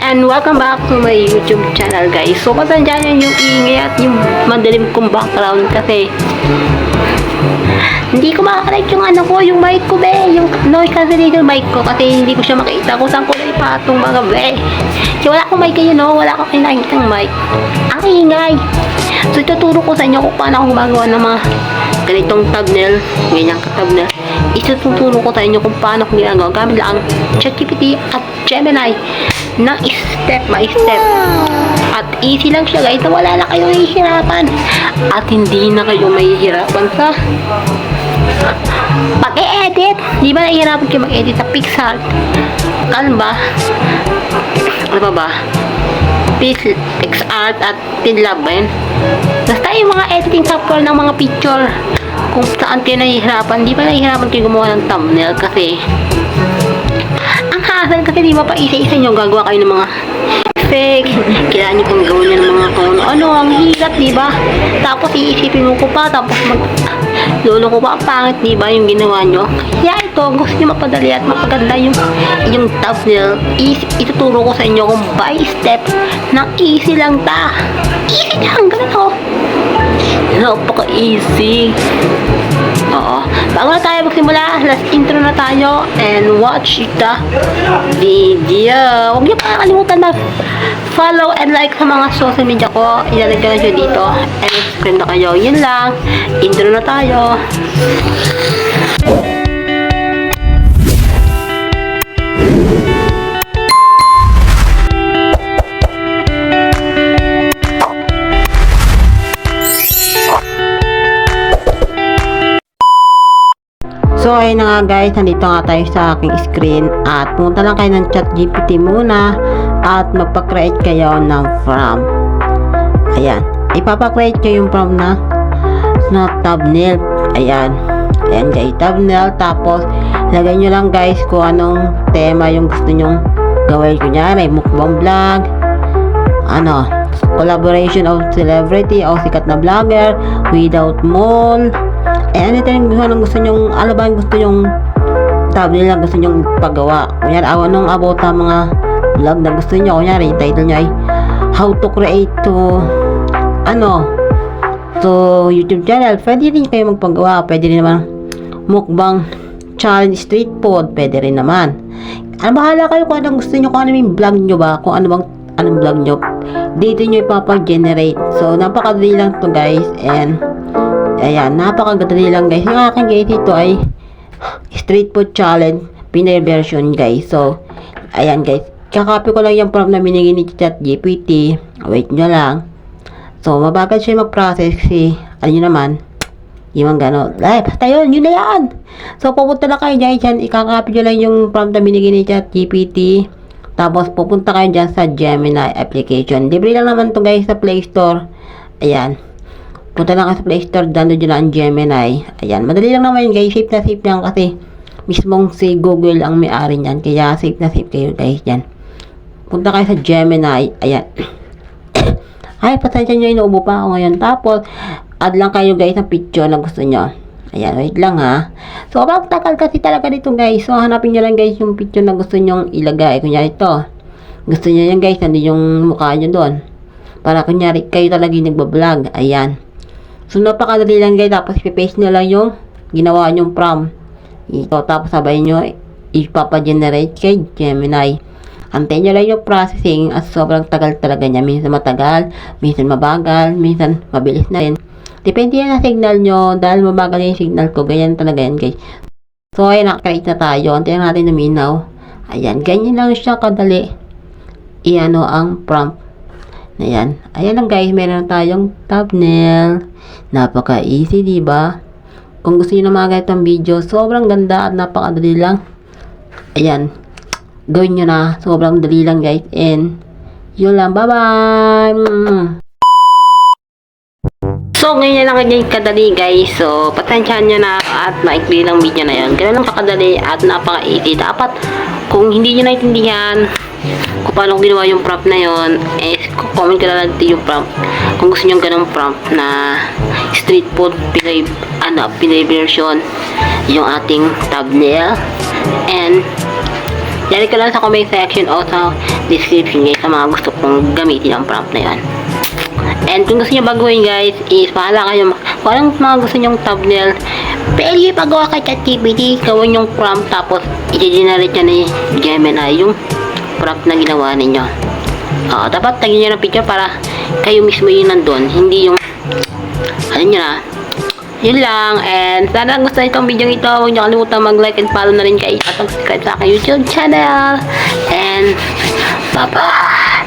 And welcome back to my YouTube channel, guys. So pasensya nyo yung ingay at yung madilim kong background kasi hindi ko makakarek yung yung mic ko, be. Yung noise cancellation mic ko kasi hindi ko siya makita kung saan ko na ipatong mga be. Kasi wala akong mic kayo, no? Wala akong kinakitang mic. Ang ingay. So ituturo ko sa inyo kung paano ako gumagawa ng mga ganitong thumbnail, ganyang ka-thumbnail. Ituturo ko sa inyo kung paano ko ginagawa gamit lang ChatGPT at Gemini na step by step. At easy lang siya, guys. Wala na kayong hihirapan. At hindi na kayo mahihirapan sa pag-e-edit. Di ba nahihirapan kayo mag-edit sa Pixar, Canva, ano pa ba? PixArt at TinLab ba yun? Basta yung mga editing software ng mga picture, kung saan kayo nahihirapan. Di ba nahihirapan kayo gumawa ng thumbnail kasi ang hassle kasi di ba pa isa-isa nyo gagawa kayo ng mga fake, kailangan nyo pang gawin nyo ng mga ano, ang hirap, di ba? Tapos iisipin mo ko pa, tapos lolo ko pa, ang pangit, di ba, yung ginawa nyo. Kaya ito, gusto nyo mapadali at mapaganda yung thumbnail, ituturo ko sa inyo kung by step na easy lang ta. Easy lang, ganun ako. Napaka-easy. Oo. Bago na tayo magsimula, last intro na tayo and watch the video. Huwag niyo pa kalimutan mag-follow and like sa mga social media ko. Ilalagay ko na siya dito. And subscribe na kayo. Yun lang. Intro na tayo. So ayun na nga, guys, nandito nga tayo sa aking screen at pumunta lang kayo ng ChatGPT muna at magpa-create kayo ng prompt. Ayan, ipapa-create kayo yung prompt na thumbnail. Ayan guys, thumbnail. Tapos lagay nyo lang, guys, kung anong tema yung gusto nyong gawin. Kunyari, mukbang vlog, collaboration of celebrity o sikat na vlogger, without mall. Anything gusto nyong, ano ba yung gusto nyong thumbnail na gusto nyong paggawa. Kunyari, anong about sa mga vlog na gusto nyo. Kunyari, title nyo ay how to create to YouTube channel. Pwede rin kayo magpagawa. Pwede rin naman mukbang challenge street food. Pwede rin naman. Bahala kayo kung anong gusto nyo, kung ano yung vlog nyo ba, kung anong vlog nyo. Dito nyo ipapag-generate. So, napakadali lang to, guys. And ayan, napakadali lang, guys. Yung aking guys ito ay street food challenge Pinoy version, guys. So, ayan, guys. Kakopy ko lang yung prompt na binigay ni ChatGPT. Wait nyo lang. So, mabagal siya mag-process kasi ano naman, yung gano'n. Basta yun na yan. So, pupunta na kayo dyan. Ikakopy nyo lang yung prompt na binigay ni ChatGPT. Tapos, pupunta kayo dyan sa Gemini application. Libre lang naman to, guys, sa Play Store. Ayan. Punta lang sa Play Store, download nyo na ang Gemini. Ayan, madali lang naman yun, guys. Safe na safe lang kasi mismong si Google ang may-ari niyan. Kaya safe na safe kayo, guys, yan. Punta kayo sa Gemini. Ayan. Ay, pasensya nyo, inuubo pa ako ngayon. Tapos, add lang kayo, guys, ng picture na gusto nyo. Ayan, wait lang, ha. So, kapag takal kasi talaga dito, guys. So, hanapin nyo lang, guys, yung picture na gusto nyong ilagay. Kunyari ito. Gusto nyo yan, guys, nandun yung mukha nyo doon. Para, kunyari, kayo talaga yung nagbablog. Ayan. So, napakadali lang, guys. Tapos, ipipaste nyo lang yung ginawa nyong prompt. Ito, tapos sabay nyo ipapa-generate kay Gemini. Antayin nyo lang yung processing at sobrang tagal talaga niya. Minsan matagal, minsan mabagal, minsan mabilis na rin. Depende yan sa signal nyo. Dahil mabagal yung signal ko, ganyan talaga yan, guys. So, ayan, nakakreate na tayo. Antayin natin luminaw. Ayan, ganyan lang siya kadali. Ang prompt. Ayan. Ayan lang, guys. Meron tayong thumbnail. Napaka-easy, diba? Kung gusto niyo na mga ganitong video, sobrang ganda at napakadali lang. Ayan. Gawin nyo na. Sobrang dali lang, guys. And, yun lang. Bye-bye! So, ngayon lang ganyan kadali, guys. So, pasensyahan nyo na at maikli lang video na yun. Ganun lang kakadali at napaka-easy. Dapat, kung hindi nyo naintindihan kung paano ko ginawa yung prompt na yun, comment ka na lang dito yung prompt. Kung gusto nyo ganong prompt na street food Pinoy version, yung ating thumbnail. And, Share ko lang sa comment section o sa description guys sa mga gusto kong gamitin ang prompt na yan. And kung gusto nyo baguhin guys, is pahala kayo. Kung anong mga gusto nyong thumbnail, pwede pagawa kay ChatGPT, gawin yung prompt tapos i-generate niya ni Gemini yung prompt na ginawa ninyo. Dapat tagin nyo ng picture para kayo mismo yung nandun, hindi yung ano nyo na. Yun lang, and sana gusto nyo itong video ito, huwag nyo kalimutan mag-like and follow na rin kayo at mag-subscribe sa aking YouTube channel, and bye bye.